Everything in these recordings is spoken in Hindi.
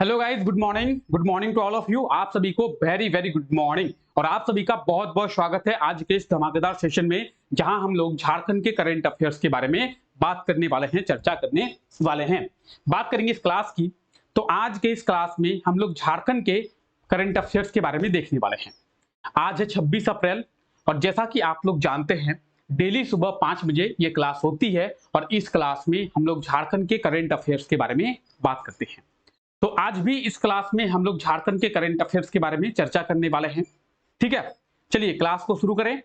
Hello guys, good morning to all of you. आप सभी को वेरी वेरी गुड मॉर्निंग और आप सभी का बहुत बहुत स्वागत है आज के इस धमाकेदार सेशन में, जहां हम लोग झारखंड के करंट अफेयर्स के बारे में बात करने वाले हैं, चर्चा करने वाले हैं। बात करेंगे इस क्लास की। तो आज के इस क्लास में हम लोग झारखंड के करंट अफेयर्स के बारे में देखने वाले हैं। आज है 26 अप्रैल और जैसा कि आप लोग जानते हैं, डेली सुबह 5 बजे ये क्लास होती है और इस क्लास में हम लोग झारखंड के करंट अफेयर्स के बारे में बात करते हैं। तो आज भी इस क्लास में हम लोग झारखंड के करंट अफेयर्स के बारे में चर्चा करने वाले हैं। ठीक है, चलिए क्लास को शुरू करें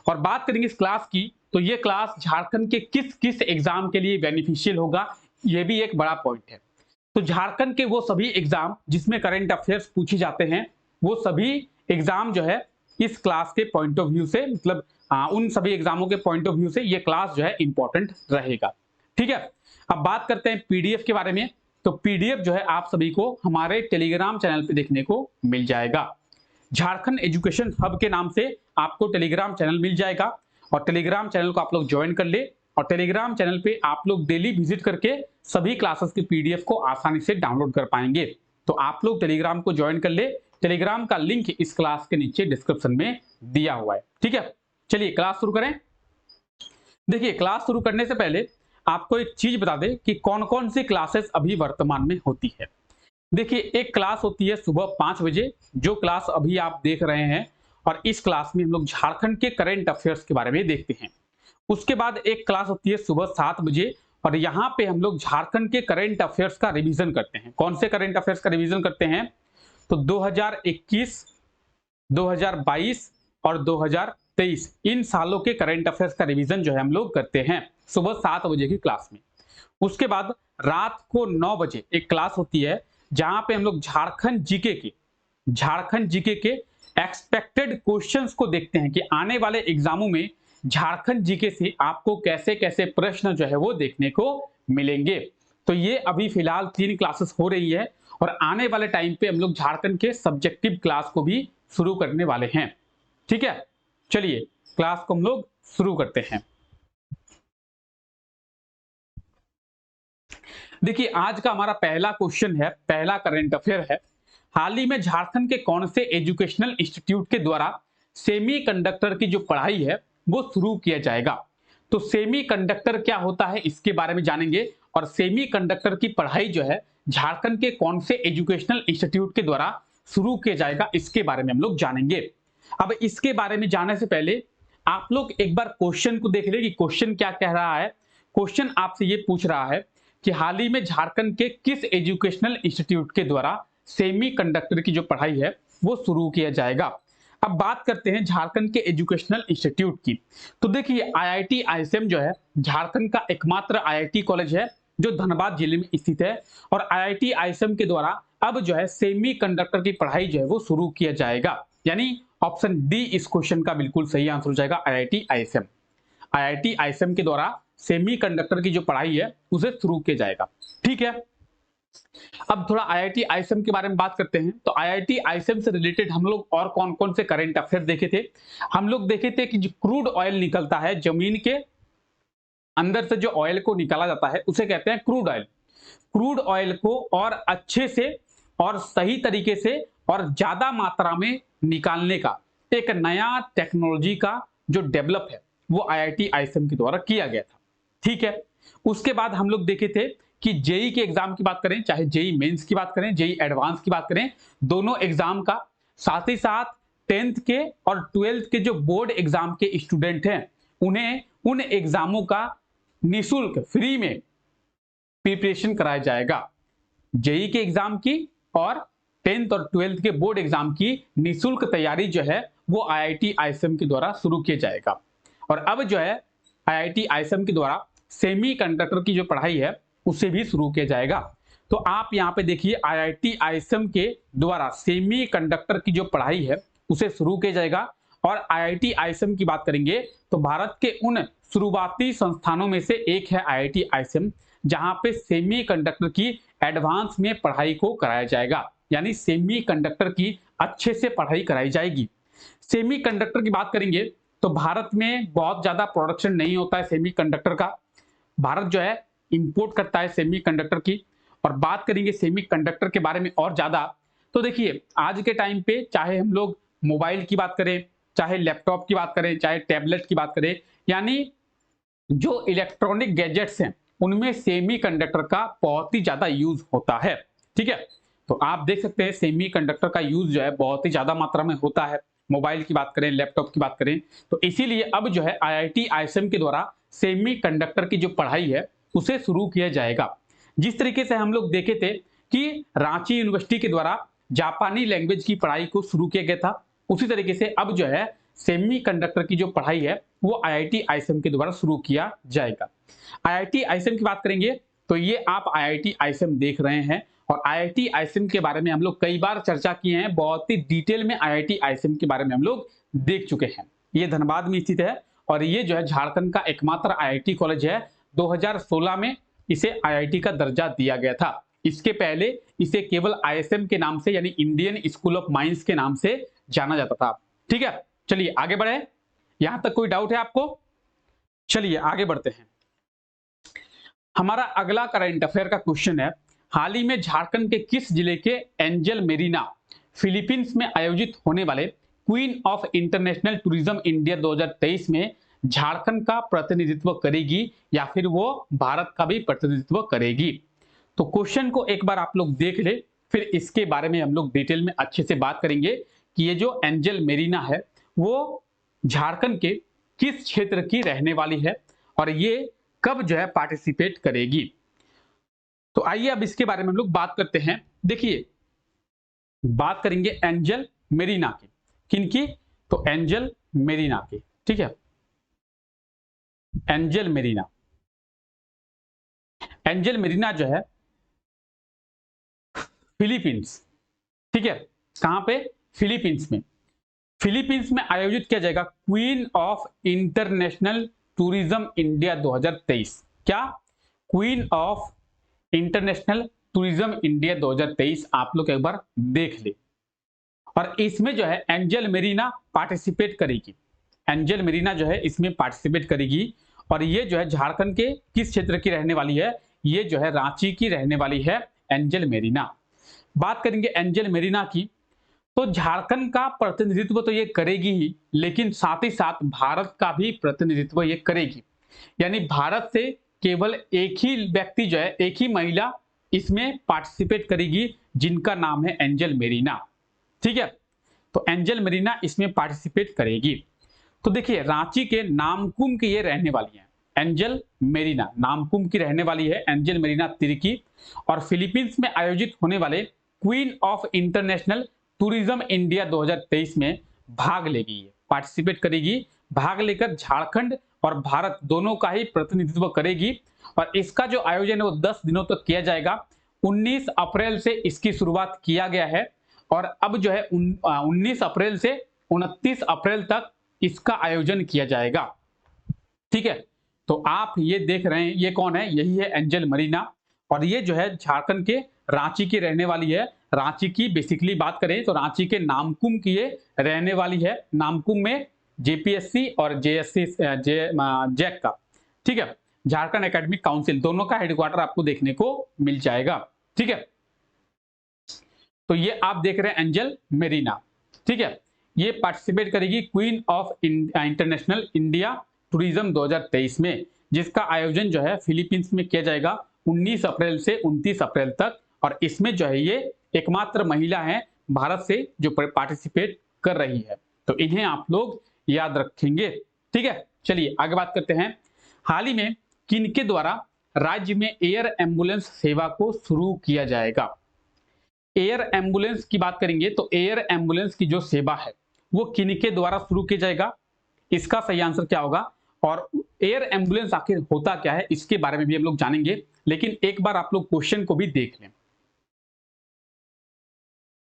और बात करेंगे इस क्लास की। तो ये क्लास झारखंड के किस किस एग्जाम के लिए बेनिफिशियल होगा, ये भी एक बड़ा पॉइंट है। तो झारखंड के वो सभी एग्जाम जिसमें करंट अफेयर्स पूछे जाते हैं, वो सभी एग्जाम जो है इस क्लास के पॉइंट ऑफ व्यू से, मतलब उन सभी एग्जामों के पॉइंट ऑफ व्यू से ये क्लास जो है इंपॉर्टेंट रहेगा। ठीक है, अब बात करते हैं पीडीएफ के बारे में। तो पीडीएफ जो है आप सभी को हमारे टेलीग्राम चैनल पे देखने को मिल जाएगा। झारखंड एजुकेशन हब के नाम से आपको टेलीग्राम चैनल मिल जाएगा और टेलीग्राम चैनल को आप लोग ज्वाइन कर ले और टेलीग्राम चैनल पे आप लोग डेली विजिट करके सभी क्लासेस के पीडीएफ को आसानी से डाउनलोड कर पाएंगे। तो आप लोग टेलीग्राम को ज्वाइन कर ले। टेलीग्राम का लिंक इस क्लास के नीचे डिस्क्रिप्शन में दिया हुआ है। ठीक है, चलिए क्लास शुरू करें। देखिए, क्लास शुरू करने से पहले आपको एक चीज बता दें कि कौन कौन सी क्लासेस अभी वर्तमान में होती है। देखिए, एक क्लास होती है सुबह 5 बजे, जो क्लास अभी आप देख रहे हैं, और इस क्लास में हम लोग झारखंड के करंट अफेयर्स के बारे में देखते हैं। उसके बाद एक क्लास होती है सुबह 7 बजे और यहाँ पे हम लोग झारखंड के करंट अफेयर्स का रिवीजन करते हैं। कौन से करंट अफेयर्स का रिवीजन करते हैं? तो 2021, 2022 और 2023 इन सालों के करंट अफेयर्स का रिवीजन जो है हम लोग करते हैं सुबह 7 बजे की क्लास में। उसके बाद रात को 9 बजे एक क्लास होती है जहां पे हम लोग झारखंड जीके के एक्सपेक्टेड क्वेश्चंस को देखते हैं कि आने वाले एग्जामों में झारखंड जीके से आपको कैसे कैसे प्रश्न जो है वो देखने को मिलेंगे। तो ये अभी फिलहाल 3 क्लासेस हो रही है और आने वाले टाइम पे हम लोग झारखंड के सब्जेक्टिव क्लास को भी शुरू करने वाले हैं। ठीक है, चलिए क्लास को हम लोग शुरू करते हैं। देखिए, आज का हमारा पहला क्वेश्चन है, पहला करंट अफेयर है। हाल ही में झारखंड के कौन से एजुकेशनल इंस्टीट्यूट के द्वारा सेमी कंडक्टर की जो पढ़ाई है वो शुरू किया जाएगा? तो सेमी कंडक्टर क्या होता है इसके बारे में जानेंगे और सेमी कंडक्टर की पढ़ाई जो है झारखंड के कौन से एजुकेशनल इंस्टीट्यूट के द्वारा शुरू किया जाएगा इसके बारे में हम लोग जानेंगे। अब इसके बारे में जानने से पहले आप लोग एक बार क्वेश्चन को देख ले कि क्वेश्चन क्या कह रहा है। क्वेश्चन आपसे ये पूछ रहा है कि हाल ही में झारखंड के किस एजुकेशनल इंस्टीट्यूट के द्वारा सेमी कंडक्टर की जो पढ़ाई है वो शुरू किया जाएगा। अब बात करते हैं झारखंड के एजुकेशनल इंस्टीट्यूट की। तो देखिए, आईआईटी आईएसएम जो है झारखंड का एकमात्र आईआईटी कॉलेज है जो धनबाद जिले में स्थित है और आईआईटी आईएसएम के द्वारा अब जो है सेमी कंडक्टर की पढ़ाई जो है वो शुरू किया जाएगा। यानी ऑप्शन डी इस क्वेश्चन का बिल्कुल सही आंसर हो जाएगा, आईआईटी आईएसएम। आईआईटी आईएसएम के द्वारा सेमी कंडक्टर की जो पढ़ाई है उसे शुरू किया जाएगा। ठीक है, अब थोड़ा आईआईटी आईएसएम के बारे में बात करते हैं। तो आईआईटी आईएसएम से रिलेटेड हम लोग और कौन कौन से करंट अफेयर देखे थे? हम लोग देखे थे कि जो क्रूड ऑयल निकलता है जमीन के अंदर से, जो ऑयल को निकाला जाता है उसे कहते हैं क्रूड ऑयल। क्रूड ऑयल को और अच्छे से और सही तरीके से और ज्यादा मात्रा में निकालने का एक नया टेक्नोलॉजी का जो डेवलप है वो आईआईटी आईएसएम के द्वारा किया गया था। ठीक है, उसके बाद हम लोग देखे थे कि जेई के एग्जाम की बात करें, चाहे जेई मेंस की बात करें, जेई एडवांस की बात करें, दोनों एग्जाम का, साथ ही साथ 10th के और 12th के जो बोर्ड एग्जाम के स्टूडेंट हैं उन्हें उन एग्जामों का निःशुल्क फ्री में प्रिपरेशन कराया जाएगा। जेई के एग्जाम की और 10th और 12th के बोर्ड एग्जाम की निःशुल्क तैयारी जो है वो आईआईटी आईएसएम के द्वारा शुरू किया जाएगा। और अब जो है आईआईटी आईएसएम के द्वारा सेमी कंडक्टर की जो पढ़ाई है उसे भी शुरू किया जाएगा। तो आप यहाँ पे देखिए, आईआईटी आईएसएम के द्वारा सेमी कंडक्टर की जो पढ़ाई है उसे शुरू किया जाएगा। और आईआईटी आईएसएम की बात करेंगे तो भारत के उन शुरुआती संस्थानों में से एक है आईआईटी आईएसएम, जहां पे सेमी कंडक्टर की एडवांस में पढ़ाई को कराया जाएगा। यानी सेमी कंडक्टर की अच्छे से पढ़ाई कराई जाएगी। सेमी कंडक्टर की बात करेंगे तो भारत में बहुत ज्यादा प्रोडक्शन नहीं होता है सेमी कंडक्टर का। भारत जो है इंपोर्ट करता है सेमी कंडक्टर की और बात करेंगे सेमीकंडक्टर के बारे में और ज्यादा, तो देखिए आज के टाइम पे चाहे हम लोग मोबाइल की बात करें, चाहे लैपटॉप की बात करें, चाहे टैबलेट की बात करें, यानी जो इलेक्ट्रॉनिक गैजेट्स हैं उनमें सेमीकंडक्टर का बहुत ही ज्यादा यूज होता है। ठीक है, तो आप देख सकते हैं सेमीकंडक्टर का यूज जो है बहुत ही ज्यादा मात्रा में होता है। मोबाइल की बात करें, लैपटॉप की बात करें, तो इसीलिए अब जो है आईआईटी आईएसएम के द्वारा सेमीकंडक्टर की जो पढ़ाई है उसे शुरू किया जाएगा। जिस तरीके से हम लोग देखे थे कि रांची यूनिवर्सिटी के द्वारा जापानी लैंग्वेज की पढ़ाई को शुरू किया गया था, उसी तरीके से अब जो है सेमीकंडक्टर की जो पढ़ाई है वो आईआईटी आईएसएम के द्वारा शुरू किया जाएगा। आईआईटी आईएसएम की बात करेंगे तो ये आप आईआईटी आईएसएम देख रहे हैं, और आईआईटी आईएसएम के बारे में हम लोग कई बार चर्चा किए हैं, बहुत ही डिटेल में आईआईटी आईएसएम के बारे में हम लोग देख चुके हैं। ये धनबाद में स्थित है और ये जो है झारखंड का एकमात्र आईआईटी कॉलेज है। 2016 में इसे आईआईटी का दर्जा दिया गया था। इसके पहले इसे केवल आईएसएम के नाम से यानी इंडियन स्कूल ऑफ माइंस के नाम से जाना जाता था। ठीक है, चलिए आगे बढ़े। यहां तक कोई डाउट है आपको? चलिए आगे बढ़ते हैं। हमारा अगला करंट अफेयर का क्वेश्चन है, हाल ही में झारखंड के किस जिले के एंजल मेरीना फिलीपींस में आयोजित होने वाले queen of international tourism India 2023 में झारखंड का प्रतिनिधित्व करेगी या फिर वो भारत का भी प्रतिनिधित्व करेगी? तो क्वेश्चन को एक बार आप लोग देख ले, फिर इसके बारे में हम लोग डिटेल में अच्छे से बात करेंगे कि ये जो एंजल मेरीना है वो झारखंड के किस क्षेत्र की रहने वाली है और ये कब जो है पार्टिसिपेट करेगी। तो आइए अब इसके बारे में हम लोग बात करते हैं। देखिए, बात करेंगे एंजल मेरीना की। किनकी? तो एंजल मेरीना की। ठीक है, एंजल मेरीना। एंजल मेरीना जो है फिलीपींस, ठीक है, कहां पे? फिलीपींस में। फिलीपींस में आयोजित किया जाएगा queen of international tourism India 2023। क्या? Queen of international tourism India 2023 आप लोग एक बार देख ले। और इसमें जो है एंजल मेरीना पार्टिसिपेट करेगी। एंजल मेरीना जो है इसमें पार्टिसिपेट करेगी और ये जो है झारखंड के किस क्षेत्र की रहने वाली है? ये जो है रांची की रहने वाली है एंजल मेरीना। बात करेंगे एंजल मेरीना की, तो झारखंड का प्रतिनिधित्व तो ये करेगी ही, लेकिन साथ ही साथ भारत का भी प्रतिनिधित्व ये करेगी। यानी भारत से केवल एक ही व्यक्ति जो है, एक ही महिला इसमें पार्टिसिपेट करेगी जिनका नाम है एंजल मेरीना। ठीक है, तो एंजल मेरीना इसमें पार्टिसिपेट करेगी। तो देखिए, रांची के नामकुम की ये रहने वाली है एंजल मेरीना, नामकुम की रहने वाली है एंजल मेरीना तिर्की, और फिलीपींस में आयोजित होने वाले queen of international tourism India 2023 में भाग लेगी, पार्टिसिपेट करेगी। भाग लेकर झारखंड और भारत दोनों का ही प्रतिनिधित्व करेगी और इसका जो आयोजन है वो 10 दिनों तक किया जाएगा। 19 अप्रैल से इसकी शुरुआत किया गया है और अब जो है 19 अप्रैल से 29 अप्रैल तक इसका आयोजन किया जाएगा। ठीक है, तो आप ये देख रहे हैं ये कौन है? यही है एंजल मेरीना और ये जो है झारखंड के रांची की रहने वाली है। रांची की बेसिकली बात करें तो रांची के नामकुम की ये रहने वाली है। नामकुम में जेपीएससी और जेएससी जैक का, ठीक है, झारखंड एकेडमिक काउंसिल, दोनों का हेडक्वार्टर आपको देखने को मिल जाएगा। ठीक है, तो ये आप देख रहे हैं एंजल मेरीना। ठीक है, ये पार्टिसिपेट करेगी queen of international India tourism 2023 में, जिसका आयोजन जो है फिलीपींस में किया जाएगा 19 अप्रैल से 29 अप्रैल तक। और इसमें जो है ये एकमात्र महिला है भारत से जो पार्टिसिपेट कर रही है, तो इन्हें आप लोग याद रखेंगे। ठीक है, चलिए आगे बात करते हैं। हाल ही में किनके द्वारा राज्य में एयर एम्बुलेंस सेवा को शुरू किया जाएगा? एयर एम्बुलेंस की बात करेंगे तो एयर एम्बुलेंस की जो सेवा है वो किनके द्वारा शुरू किया जाएगा? इसका सही आंसर क्या होगा? और एयर एम्बुलेंस आखिर होता क्या है इसके बारे में भी हम लोग जानेंगे, लेकिन एक बार आप लोग क्वेश्चन को भी देख लें।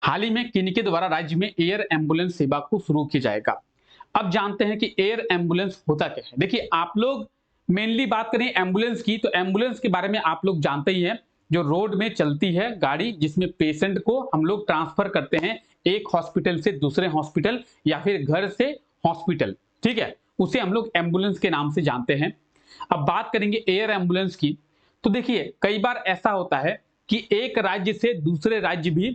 हाल ही में किनके द्वारा राज्य में एयर एम्बुलेंस सेवा को शुरू किया जाएगा? अब जानते हैं कि एयर एम्बुलेंस होता क्या है। देखिए, आप लोग मेनली बात करें एम्बुलेंस की, तो एम्बुलेंस के बारे में आप लोग जानते ही हैं, जो रोड में चलती है गाड़ी जिसमें पेशेंट को हम लोग ट्रांसफर करते हैं एक हॉस्पिटल से दूसरे हॉस्पिटल या फिर घर से हॉस्पिटल। ठीक है, उसे हम लोग एम्बुलेंस के नाम से जानते हैं। अब बात करेंगे एयर एम्बुलेंस की, तो देखिए कई बार ऐसा होता है कि एक राज्य से दूसरे राज्य भी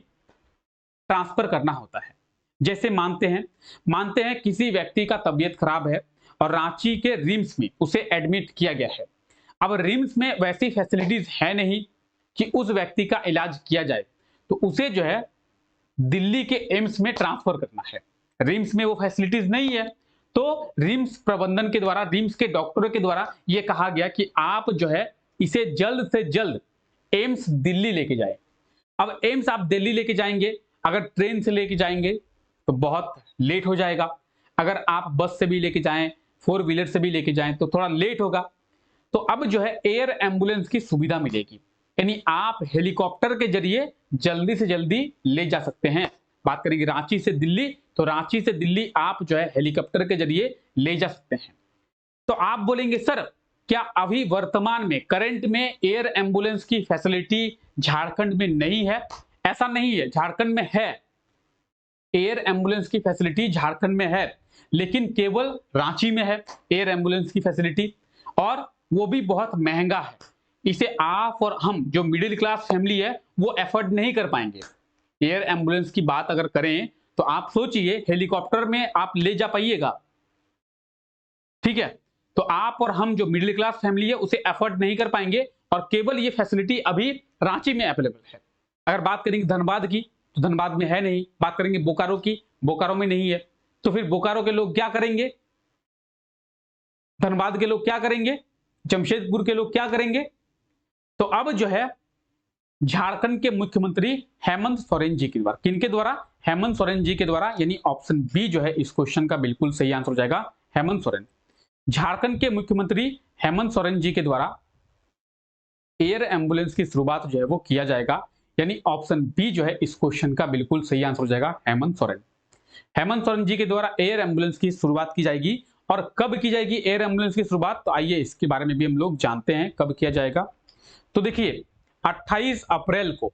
ट्रांसफर करना होता है। जैसे मानते हैं किसी व्यक्ति का तबीयत खराब है और रांची के रिम्स में उसे एडमिट किया गया है। अब रिम्स में वैसी फैसिलिटीज है नहीं कि उस व्यक्ति का इलाज किया जाए, तो उसे जो है दिल्ली के एम्स में ट्रांसफर करना है। रिम्स में वो फैसिलिटीज नहीं है, तो रिम्स प्रबंधन के द्वारा, रिम्स के डॉक्टरों के द्वारा ये कहा गया कि आप जो है इसे जल्द से जल्द एम्स दिल्ली लेके जाए। अब एम्स आप दिल्ली लेके जाएंगे, अगर ट्रेन से लेके जाएंगे तो बहुत लेट हो जाएगा। अगर आप बस से भी लेके जाएं, 4 व्हीलर से भी लेके जाएं तो थोड़ा लेट होगा। तो अब जो है एयर एम्बुलेंस की सुविधा मिलेगी, यानी आप हेलीकॉप्टर के जरिए जल्दी से जल्दी ले जा सकते हैं। बात करेंगे रांची से दिल्ली, तो रांची से दिल्ली आप जो है हेलीकॉप्टर के जरिए ले जा सकते हैं। तो आप बोलेंगे सर, क्या अभी वर्तमान में करंट में एयर एम्बुलेंस की फैसिलिटी झारखंड में नहीं है? ऐसा नहीं है, झारखंड में है। एयर एम्बुलेंस की फैसिलिटी झारखंड में है, लेकिन केवल रांची में है एयर एम्बुलेंस की फैसिलिटी, और वो भी बहुत महंगा है। इसे आप और हम जो मिडिल क्लास फैमिली है वो एफोर्ड नहीं कर पाएंगे। एयर एम्बुलेंस की बात अगर करें तो आप सोचिए, हेलीकॉप्टर में आप ले जा पाइएगा, ठीक है? तो आप और हम जो मिडिल क्लास फैमिली है उसे एफोर्ड नहीं कर पाएंगे, और केवल ये फैसिलिटी अभी रांची में अवेलेबल है। अगर बात करेंगे धनबाद की, तो धनबाद में है नहीं। बात करेंगे बोकारो की, बोकारो में नहीं है। तो फिर बोकारो के लोग क्या करेंगे? धनबाद के लोग क्या करेंगे? जमशेदपुर के लोग क्या करेंगे? तो अब जो है झारखंड के मुख्यमंत्री हेमंत सोरेन जी के द्वारा, किनके द्वारा? हेमंत सोरेन जी के द्वारा, यानी ऑप्शन बी जो है इस क्वेश्चन का बिल्कुल सही आंसर हो जाएगा, हेमंत सोरेन। झारखंड के मुख्यमंत्री हेमंत सोरेन जी के द्वारा एयर एम्बुलेंस की शुरुआत जो है वो किया जाएगा, यानी ऑप्शन बी जो है इस क्वेश्चन का बिल्कुल सही आंसर हो जाएगा, हेमंत सोरेन। हेमंत सोरेन जी के द्वारा एयर एम्बुलेंस की शुरुआत की जाएगी, और कब की जाएगी एयर एम्बुलेंस की शुरुआत? तो आइए इसके बारे में भी हम लोग जानते हैं कब किया जाएगा। तो देखिए 28 अप्रैल को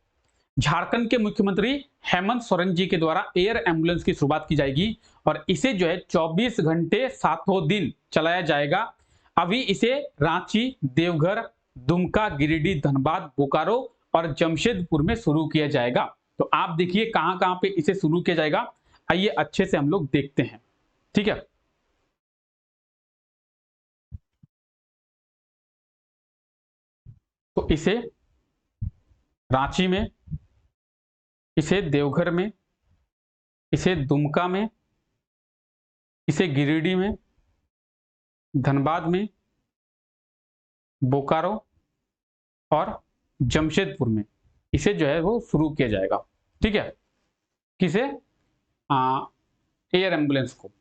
झारखंड के मुख्यमंत्री हेमंत सोरेन जी के द्वारा एयर एम्बुलेंस की शुरुआत की जाएगी, और इसे जो है 24 घंटे 7 दिन चलाया जाएगा। अभी इसे रांची, देवघर, दुमका, गिरिडीह, धनबाद, बोकारो और जमशेदपुर में शुरू किया जाएगा। तो आप देखिए कहां कहां पे इसे शुरू किया जाएगा, आइए अच्छे से हम लोग देखते हैं, ठीक है? तो इसे रांची में, इसे देवघर में, इसे दुमका में, इसे गिरिडीह में, धनबाद में, बोकारो और जमशेदपुर में इसे जो है वो शुरू किया जाएगा, ठीक है? किसे? एयर एम्बुलेंस को।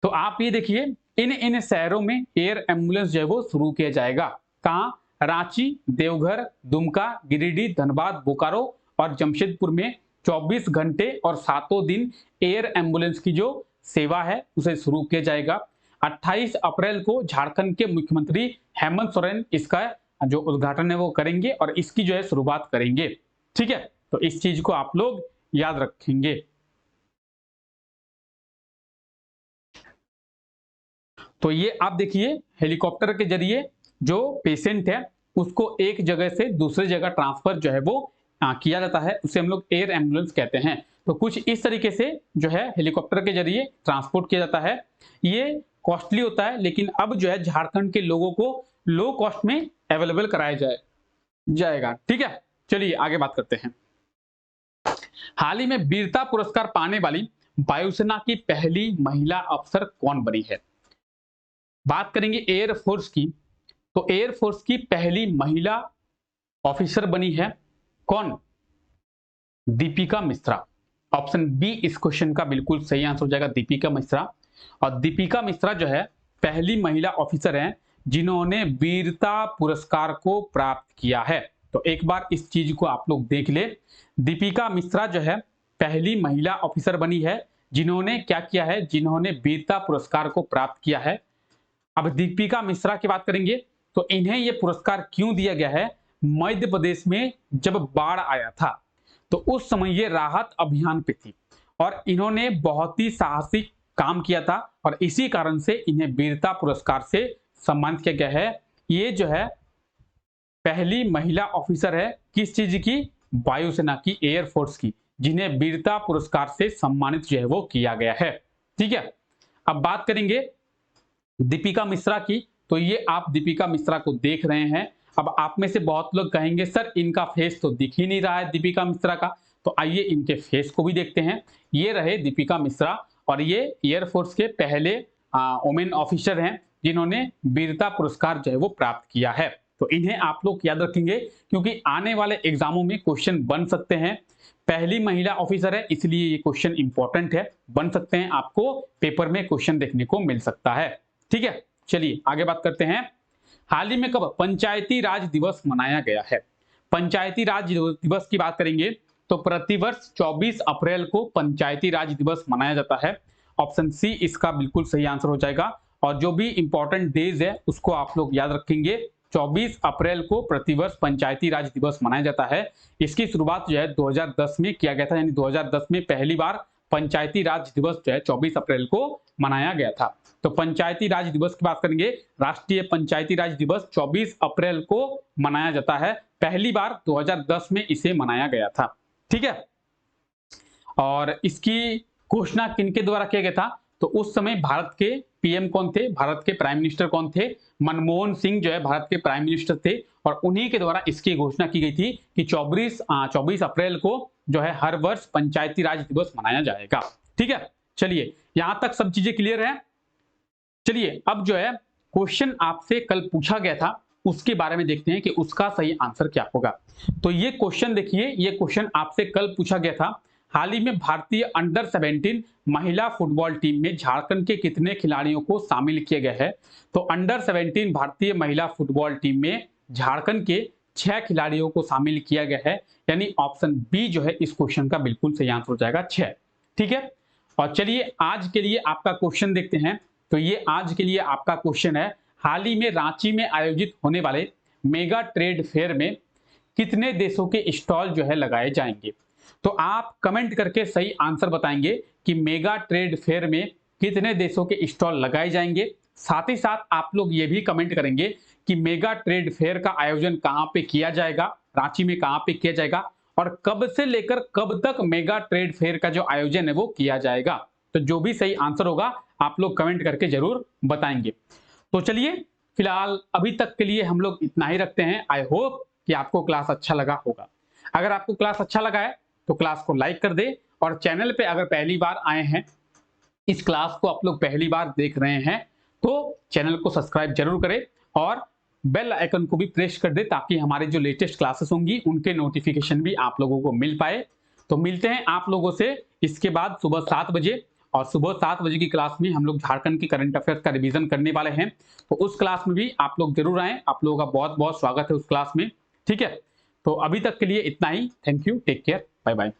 तो आप ये देखिए, इन शहरों में एयर एम्बुलेंस जो है वो शुरू किया जाएगा। कहां? रांची, देवघर, दुमका, गिरिडीह, धनबाद, बोकारो और जमशेदपुर में 24 घंटे और 7 दिन एयर एम्बुलेंस की जो सेवा है उसे शुरू किया जाएगा। 28 अप्रैल को झारखंड के मुख्यमंत्री हेमंत सोरेन इसका जो उद्घाटन है वो करेंगे और इसकी जो है शुरुआत करेंगे, ठीक है? तो इस चीज को आप लोग याद रखेंगे। तो ये आप देखिए, हेलीकॉप्टर के जरिए जो पेशेंट है उसको एक जगह से दूसरी जगह ट्रांसफर जो है वो किया जाता है, उसे हम लोग एयर एम्बुलेंस कहते हैं। तो कुछ इस तरीके से जो है हेलीकॉप्टर के जरिए ट्रांसपोर्ट किया जाता है। ये कॉस्टली होता है, लेकिन अब जो है झारखंड के लोगों को लो कॉस्ट में अवेलेबल कराया जाएगा, ठीक है? चलिए आगे बात करते हैं। हाल ही में वीरता पुरस्कार पाने वाली वायुसेना की पहली महिला अफसर कौन बनी है? बात करेंगे एयरफोर्स की, तो एयरफोर्स की पहली महिला ऑफिसर बनी है कौन? दीपिका मिश्रा। ऑप्शन बी इस क्वेश्चन का बिल्कुल सही आंसर हो जाएगा, दीपिका मिश्रा। और दीपिका मिश्रा जो है पहली महिला ऑफिसर हैं जिन्होंने वीरता पुरस्कार को प्राप्त किया है। तो एक बार इस चीज को आप लोग देख ले, दीपिका मिश्रा जो है पहली महिला ऑफिसर बनी है जिन्होंने क्या किया है, जिन्होंने वीरता पुरस्कार को प्राप्त किया है। अब दीपिका मिश्रा की बात करेंगे तो इन्हें यह पुरस्कार क्यों दिया गया है? मध्य प्रदेश में जब बाढ़ आया था तो उस समय ये राहत अभियान पे थी और इन्होंने बहुत ही साहसिक काम किया था और इसी कारण से इन्हें वीरता पुरस्कार से सम्मानित किया गया है। ये जो है पहली महिला ऑफिसर है किस चीज की? वायुसेना की, एयरफोर्स की, जिन्हें वीरता पुरस्कार से सम्मानित जो है वो किया गया है। ठीक है, अब बात करेंगे दीपिका मिश्रा की। तो ये आप दीपिका मिश्रा को देख रहे हैं। अब आप में से बहुत लोग कहेंगे सर इनका फेस तो दिख ही नहीं रहा है दीपिका मिश्रा का, तो आइए इनके फेस को भी देखते हैं। ये रहे दीपिका मिश्रा और ये एयरफोर्स के पहले वुमेन ऑफिसर हैं जिन्होंने वीरता पुरस्कार जो है वो प्राप्त किया है। तो इन्हें आप लोग याद रखेंगे क्योंकि आने वाले एग्जामों में क्वेश्चन बन सकते हैं। पहली महिला ऑफिसर है इसलिए ये क्वेश्चन इंपॉर्टेंट है, बन सकते हैं, आपको पेपर में क्वेश्चन देखने को मिल सकता है। ठीक है, चलिए आगे बात करते हैं। हाल ही में कब पंचायती राज दिवस मनाया गया है? पंचायती राज दिवस की बात करेंगे तो प्रतिवर्ष 24 अप्रैल को पंचायती राज दिवस मनाया जाता है। ऑप्शन सी इसका बिल्कुल सही आंसर हो जाएगा। और जो भी इंपॉर्टेंट डेज है उसको आप लोग याद रखेंगे। 24 अप्रैल को प्रतिवर्ष पंचायती राज दिवस मनाया जाता है। इसकी शुरुआत जो है 2010 में किया गया था, यानी 2010 में पहली बार पंचायती राज दिवस जो है 24 अप्रैल को मनाया गया था। तो पंचायती राज दिवस की बात करेंगे, राष्ट्रीय पंचायती राज दिवस 24 अप्रैल को मनाया जाता है। पहली बार 2010 में इसे मनाया गया था। ठीक है, और इसकी घोषणा किनके द्वारा किया गया था? तो उस समय भारत के पीएम कौन थे, भारत के प्राइम मिनिस्टर कौन थे? मनमोहन सिंह जो है भारत के प्राइम मिनिस्टर थे और उन्हीं के द्वारा इसकी घोषणा की गई थी कि 24 अप्रैल को जो है हर वर्ष पंचायती राज दिवस मनाया जाएगा। ठीक है, चलिए यहां तक सब चीजें क्लियर है। चलिए अब जो है क्वेश्चन आपसे कल पूछा गया था उसके बारे में देखते हैं कि उसका सही आंसर क्या होगा। तो ये क्वेश्चन देखिए, ये क्वेश्चन आपसे कल पूछा गया था। हाल ही में भारतीय अंडर 17 महिला फुटबॉल टीम में झारखंड के कितने खिलाड़ियों को शामिल किया गया है? तो अंडर 17 भारतीय महिला फुटबॉल टीम में झारखंड के 6 खिलाड़ियों को शामिल किया गया है, यानी ऑप्शन बी जो है इस क्वेश्चन का बिल्कुल सही आंसर हो जाएगा 6। ठीक है, और चलिए आज के लिए आपका क्वेश्चन देखते हैं। तो ये आज के लिए आपका क्वेश्चन है, हाल ही में रांची में आयोजित होने वाले मेगा ट्रेड फेयर में कितने देशों के स्टॉल जो है लगाए जाएंगे? तो आप कमेंट करके सही आंसर बताएंगे कि मेगा ट्रेड फेयर में कितने देशों के स्टॉल लगाए जाएंगे। साथ ही साथ आप लोग ये भी कमेंट करेंगे कि मेगा ट्रेड फेयर का आयोजन कहां पे किया जाएगा, रांची में कहां पे किया जाएगा और कब से लेकर कब तक मेगा ट्रेड फेयर का जो आयोजन है वो किया जाएगा। तो जो भी सही आंसर होगा आप लोग कमेंट करके जरूर बताएंगे। तो चलिए फिलहाल अभी तक के लिए हम लोग इतना ही रखते हैं। आई होप कि आपको क्लास अच्छा लगा होगा। अगर आपको क्लास अच्छा लगा है तो क्लास को लाइक कर दे और चैनल पे अगर पहली बार आए हैं, इस क्लास को आप लोग पहली बार देख रहे हैं तो चैनल को सब्सक्राइब जरूर करें और बेल आइकन को भी प्रेस कर दे ताकि हमारे जो लेटेस्ट क्लासेस होंगी उनके नोटिफिकेशन भी आप लोगों को मिल पाए। तो मिलते हैं आप लोगों से इसके बाद सुबह 7 बजे, और सुबह 7 बजे की क्लास में हम लोग झारखंड की करंट अफेयर्स का रिवीजन करने वाले हैं। तो उस क्लास में भी आप लोग जरूर आए, आप लोगों का बहुत बहुत स्वागत है उस क्लास में। ठीक है, तो अभी तक के लिए इतना ही। Thank you, take care, bye bye.